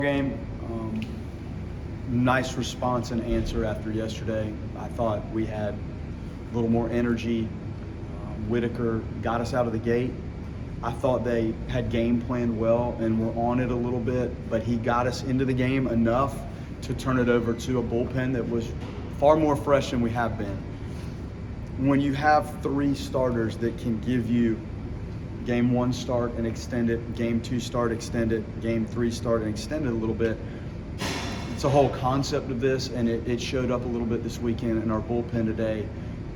Game. Nice response and answer after yesterday. I thought we had a little more energy. Whitaker got us out of the gate. I thought they had game planned well and were on it a little bit, but he got us into the game enough to turn it over to a bullpen that was far more fresh than we have been. When you have three starters that can give you game one start and extend it, game two start, extend it, game three start and extend it a little bit, it's a whole concept of this, and it showed up a little bit this weekend, and our bullpen today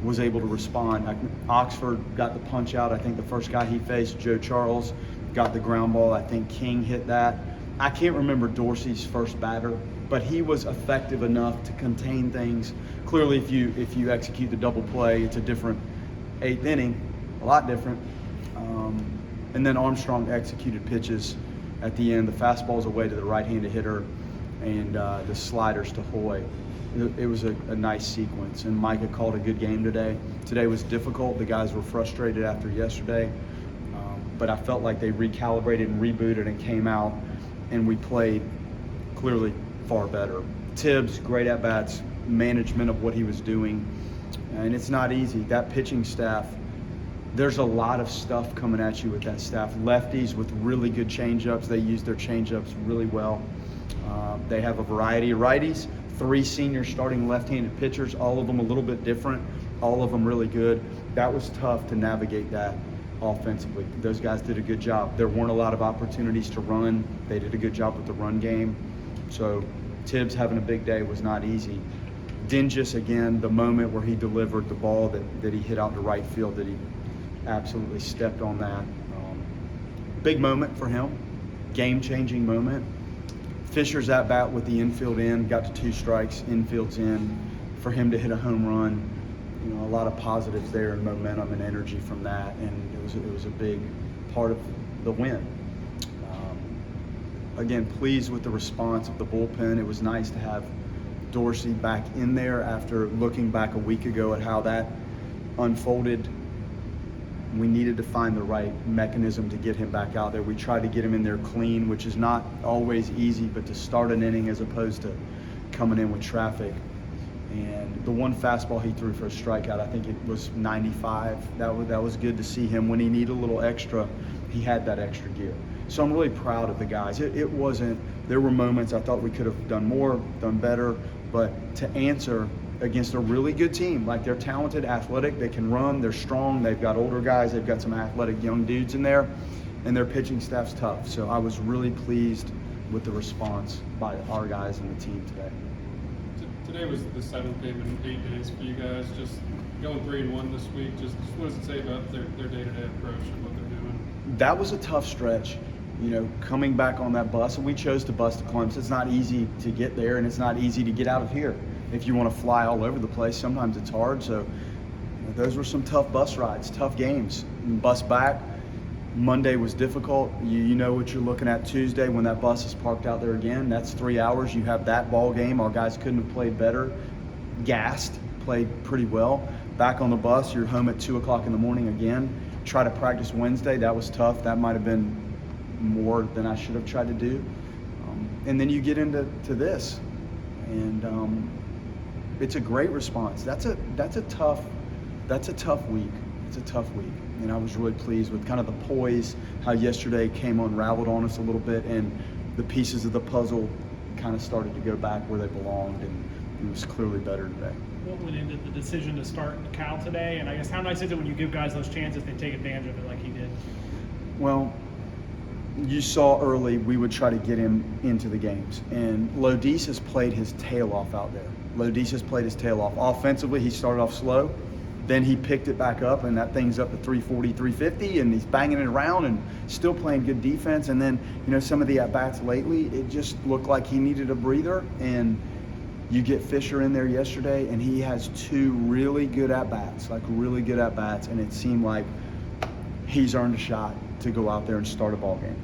was able to respond. Oxford got the punch out. I think the first guy he faced, Joe Charles, got the ground ball. I think King hit that. I can't remember Dorsey's first batter, but he was effective enough to contain things. Clearly, if you execute the double play, it's a different eighth inning, a lot different. And then Armstrong executed pitches at the end. The fastball's away to the right-handed hitter, and the sliders to Hoy. It was a nice sequence, and Micah called a good game today. Today was difficult. The guys were frustrated after yesterday, but I felt like they recalibrated and rebooted and came out, and we played clearly far better. Tibbs, great at-bats, management of what he was doing, and it's not easy. That pitching staff, there's a lot of stuff coming at you with that staff. Lefties with really good changeups. They use their changeups really well. They have a variety of righties. 3 senior starting left-handed pitchers, all of them a little bit different, all of them really good. That was tough to navigate that offensively. Those guys did a good job. There weren't a lot of opportunities to run. They did a good job with the run game. So Tibbs having a big day was not easy. Dingus, again, the moment where he delivered the ball that he hit out to right field, that he absolutely stepped on that. Big moment for him, game-changing moment. Fisher's at bat with the infield in, got to 2 strikes, infield's in. For him to hit a home run, a lot of positives there and momentum and energy from that, and it was a big part of the win. Again, pleased with the response of the bullpen. It was nice to have Dorsey back in there after looking back a week ago at how that unfolded. We needed to find the right mechanism to get him back out there. We tried to get him in there clean, which is not always easy, but to start an inning as opposed to coming in with traffic. And the one fastball he threw for a strikeout, I think it was 95. That was good to see him. When he needed a little extra, he had that extra gear. So I'm really proud of the guys. There were moments I thought we could have done more, done better, but to answer against a really good team, like they're talented, athletic, they can run, they're strong, they've got older guys, they've got some athletic young dudes in there, and their pitching staff's tough. So I was really pleased with the response by our guys and the team today. Today was the 7th game in 8 days for you guys. Just going 3-1 this week. Just what does it say about their day-to-day approach and what they're doing? That was a tough stretch. Coming back on that bus, and we chose to bus to Clemson. It's not easy to get there, and it's not easy to get out of here. If you want to fly all over the place, sometimes it's hard. So those were some tough bus rides, tough games. Bus back, Monday was difficult. You know what you're looking at Tuesday when that bus is parked out there again. That's 3 hours. You have that ball game. Our guys couldn't have played better. Gassed, played pretty well. Back on the bus, you're home at 2 o'clock in the morning again. Try to practice Wednesday. That was tough. That might have been more than I should have tried to do. And then you get into this, and it's a great response. That's a tough week. It's a tough week, and I was really pleased with kind of the poise, how yesterday came unraveled on us a little bit, and the pieces of the puzzle kind of started to go back where they belonged, and it was clearly better today. What went into the decision to start Cal today, and I guess how nice is it when you give guys those chances, they take advantage of it like he did? Well, you saw early we would try to get him into the games, and Lodis has played his tail off out there. Lodis has played his tail off. Offensively, he started off slow, then he picked it back up, and that thing's up to 340, 350, and he's banging it around and still playing good defense. And then, some of the at-bats lately, it just looked like he needed a breather, and you get Fisher in there yesterday, and he has 2 really good at-bats, and it seemed like he's earned a shot to go out there and start a ball game.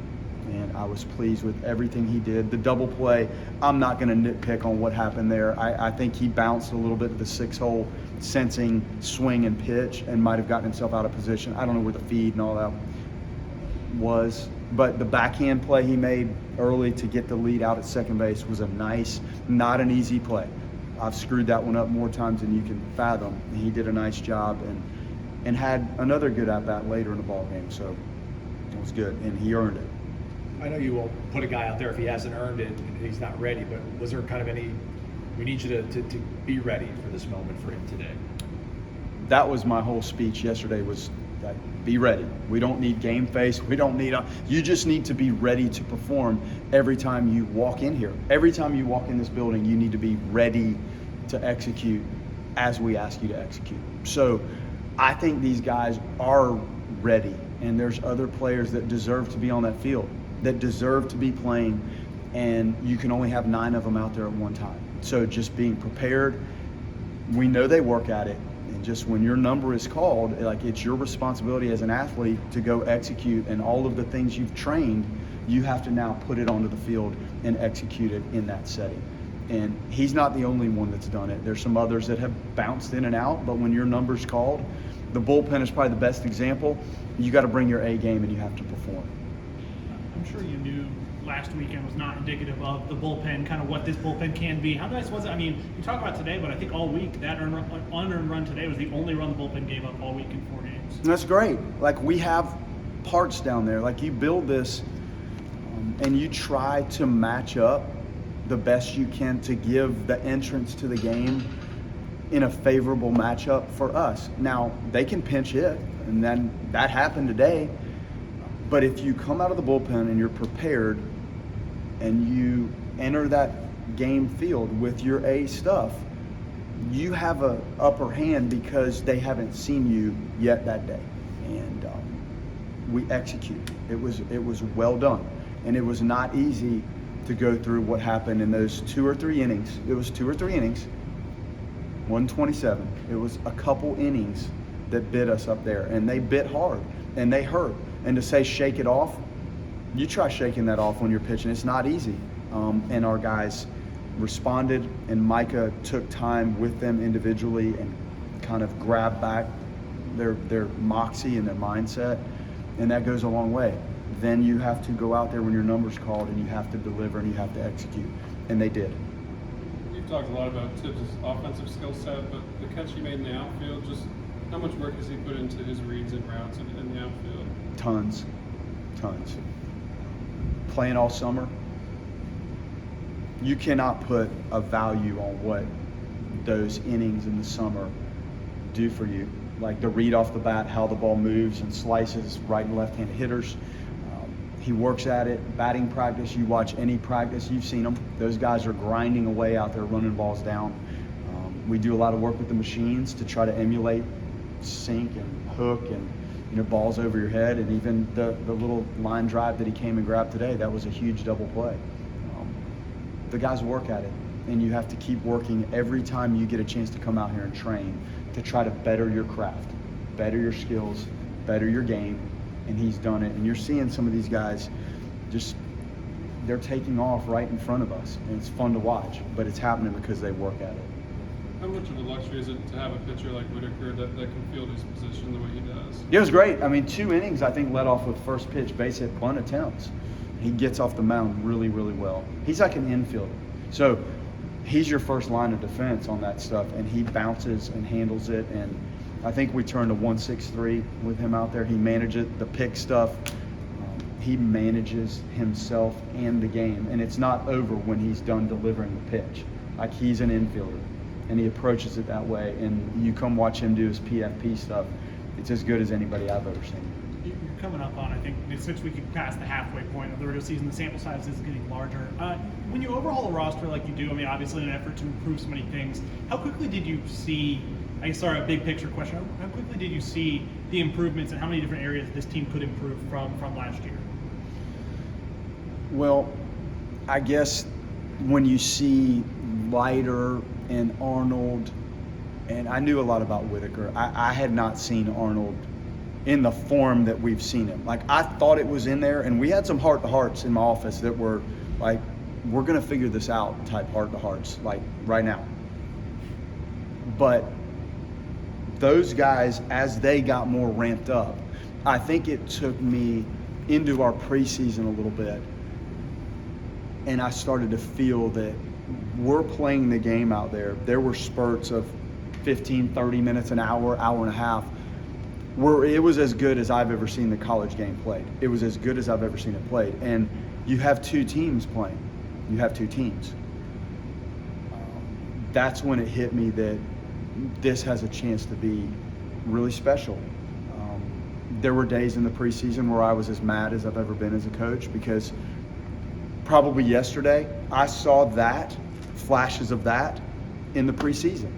And I was pleased with everything he did. The double play, I'm not going to nitpick on what happened there. I think he bounced a little bit to the 6-hole, sensing swing and pitch, and might have gotten himself out of position. I don't know where the feed and all that. was, but the backhand play he made early to get the lead out at second base was not an easy play. I've screwed that one up more times than you can fathom. He did a nice job and had another good at-bat later in the ball game, so it was good, and he earned it. I know you won't put a guy out there if he hasn't earned it and he's not ready, but was there kind of any, we need you to be ready for this moment for him today? That was my whole speech yesterday, was that be ready. We don't need game face. We don't need you just need to be ready to perform every time you walk in here. Every time you walk in this building, you need to be ready to execute as we ask you to execute. So I think these guys are ready, and there's other players that deserve to be on that field, that deserve to be playing, and you can only have 9 of them out there at one time. So just being prepared, we know they work at it, and just when your number is called, like, it's your responsibility as an athlete to go execute, and all of the things you've trained, you have to now put it onto the field and execute it in that setting. And he's not the only one that's done it. There's some others that have bounced in and out, but when your number's called, the bullpen is probably the best example. You got to bring your A game and you have to perform. I'm sure you knew last weekend was not indicative of the bullpen, kind of what this bullpen can be. How nice was it? I mean, you talk about today, but I think all week that unearned run today was the only run the bullpen gave up all week in 4 games. And that's great. Like, we have parts down there. Like, you build this and you try to match up the best you can to give the entrance to the game in a favorable matchup for us. Now, they can pinch hit, and then that happened today. But if you come out of the bullpen and you're prepared and you enter that game field with your A stuff, you have a upper hand because they haven't seen you yet that day. And we execute. It was well done. And it was not easy to go through what happened in those 2 or 3 innings. It was 2 or 3 innings, 127. It was a couple innings that bit us up there, and they bit hard, and they hurt. And to say shake it off, you try shaking that off when you're pitching. It's not easy. And our guys responded, and Micah took time with them individually and kind of grabbed back their moxie and their mindset, and that goes a long way. Then you have to go out there when your number's called, and you have to deliver and you have to execute, and they did. You've talked a lot about Tibbs' offensive skill set, but the catch he made in the outfield, just how much work has he put into his reads and routes in the outfield? Tons. Playing all summer, you cannot put a value on what those innings in the summer do for you. Like the read off the bat, how the ball moves and slices right and left-hand hitters. He works at it. Batting practice, you watch any practice, you've seen them. Those guys are grinding away out there, running balls down. We do a lot of work with the machines to try to emulate sink and hook and balls over your head, and even the little line drive that he came and grabbed today, that was a huge double play. The guys work at it, and you have to keep working every time you get a chance to come out here and train to try to better your craft, better your skills, better your game, and he's done it. And you're seeing some of these guys they're taking off right in front of us, and it's fun to watch, but it's happening because they work at it. How much of a luxury is it to have a pitcher like Whitaker that can field his position the way he does? It was great. I mean, 2 innings, I think, led off with first pitch, base hit, bunt attempts. He gets off the mound really, really well. He's like an infielder. So he's your first line of defense on that stuff, and he bounces and handles it. And I think we turned to 163 with him out there. He manages the pick stuff. He manages himself and the game, and it's not over when he's done delivering the pitch. Like, he's an infielder, and he approaches it that way. And you come watch him do his PFP stuff. It's as good as anybody I've ever seen. You're coming up on, I think, since we could pass the halfway point of the regular season, the sample size is getting larger. When you overhaul a roster like you do, I mean, obviously in an effort to improve so many things, how quickly did you see, a big picture question, how quickly did you see the improvements and how many different areas this team could improve from last year? Well, I guess when you see Leiter and Arnold, and I knew a lot about Whitaker. I had not seen Arnold in the form that we've seen him. Like, I thought it was in there, and we had some heart-to-hearts in my office that were like, we're going to figure this out type heart-to-hearts, like right now. But those guys, as they got more ramped up, I think it took me into our preseason a little bit, and I started to feel that we're playing the game out there. There were spurts of 15, 30 minutes, an hour, hour and a half, where it was as good as I've ever seen the college game played. It was as good as I've ever seen it played. And you have two teams playing. You have two teams. That's when it hit me that this has a chance to be really special. There were days in the preseason where I was as mad as I've ever been as a coach, because probably yesterday I saw that, flashes of that in the preseason.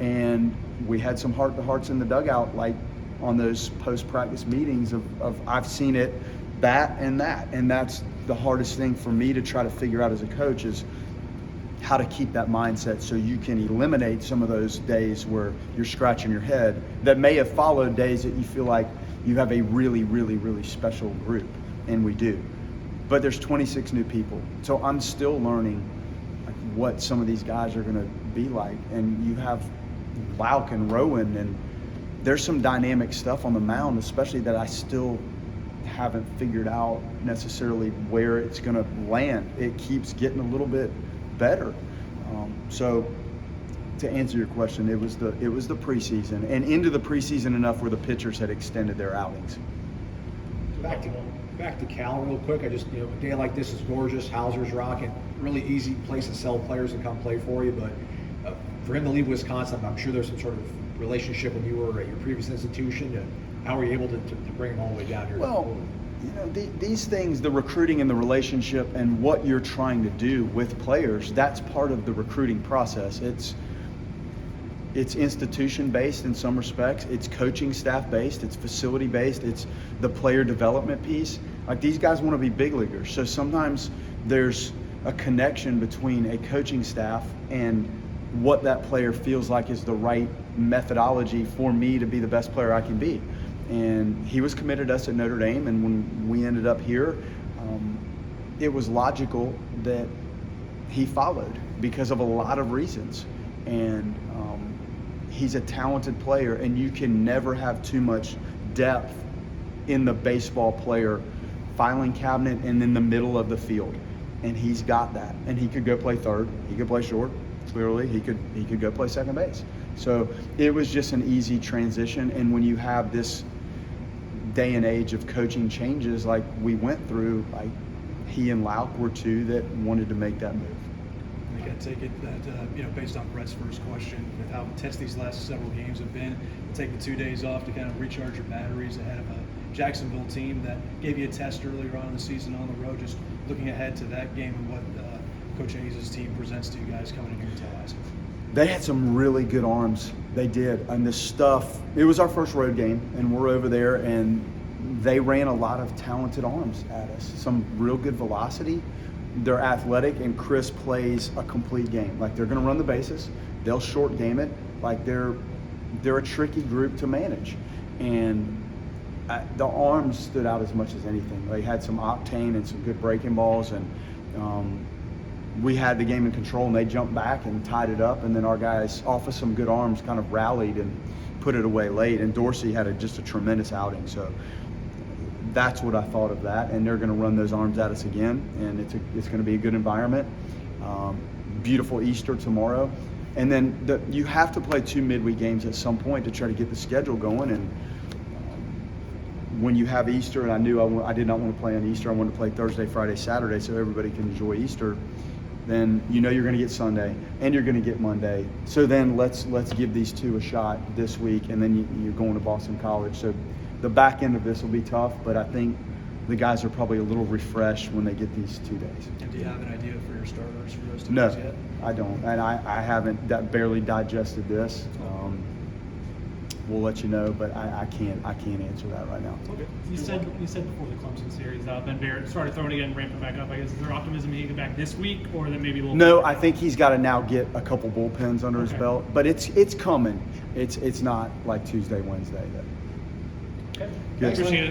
And we had some heart-to-hearts in the dugout, like on those post-practice meetings of I've seen it, that. And that's the hardest thing for me to try to figure out as a coach, is how to keep that mindset so you can eliminate some of those days where you're scratching your head that may have followed days that you feel like you have a really, really, really special group, and we do. But there's 26 new people, so I'm still learning like what some of these guys are going to be like. And you have Lauk and Rowan, and there's some dynamic stuff on the mound, especially that I still haven't figured out necessarily where it's going to land. It keeps getting a little bit better. So to answer your question, it was the preseason, and into the preseason enough where the pitchers had extended their outings. Back to Cal real quick. I just, a day like this is gorgeous. Hauser's rocking. Really easy place to sell players to come play for you. But for him to leave Wisconsin, I'm sure there's some sort of relationship when you were at your previous institution. How were you able to bring him all the way down here? Well, these things, the recruiting and the relationship and what you're trying to do with players, that's part of the recruiting process. It's institution-based in some respects. It's coaching staff-based. It's facility-based. It's the player development piece. Like, these guys want to be big leaguers. So sometimes there's a connection between a coaching staff and what that player feels like is the right methodology for me to be the best player I can be. And he was committed to us at Notre Dame, and when we ended up here, it was logical that he followed because of a lot of reasons. And he's a talented player, and you can never have too much depth in the baseball player filing cabinet and in the middle of the field. And he's got that. And he could go play third. He could play short. Clearly, he could go play second base. So it was just an easy transition. And when you have this day and age of coaching changes like we went through, like he and Lauk were two that wanted to make that move. I take it that, based on Brett's first question, with how intense these last several games have been, take the 2 days off to kind of recharge your batteries ahead of a Jacksonville team that gave you a test earlier on in the season on the road. Just looking ahead to that game and what Coach Hayes' team presents to you guys coming in here to Tallahassee. They had some really good arms. They did. And this stuff, it was our first road game, and we're over there, and they ran a lot of talented arms at us. Some real good velocity. They're athletic, and Chris plays a complete game. Like, they're going to run the bases. They'll short game it. Like, they're a tricky group to manage. And the arms stood out as much as anything. They had some octane and some good breaking balls, and we had the game in control, and they jumped back and tied it up. And then our guys, off of some good arms, kind of rallied and put it away late. And Dorsey had just a tremendous outing. So that's what I thought of that. And they're going to run those arms at us again, and it's going to be a good environment. Beautiful Easter tomorrow. And then you have to play 2 midweek games at some point to try to get the schedule going. And when you have Easter, and I knew I did not want to play on Easter, I wanted to play Thursday, Friday, Saturday so everybody can enjoy Easter, then you're going to get Sunday and you're going to get Monday. So then let's give these two a shot this week, and then you're going to Boston College. So the back end of this will be tough, but I think the guys are probably a little refreshed when they get these 2 days. And do you have an idea for your starters for those 2 No, days yet? I don't. And I haven't barely digested this. We'll let you know, but I can't answer that right now. Okay. You said before the Clemson series, Ben Barrett started throwing again, ramping back up. I guess, is there optimism he can get back this week, or then maybe a little? No, I think he's got to now get a couple bullpens under his Okay. belt, but it's coming. It's not like Tuesday, Wednesday. Okay. Good. Appreciate it.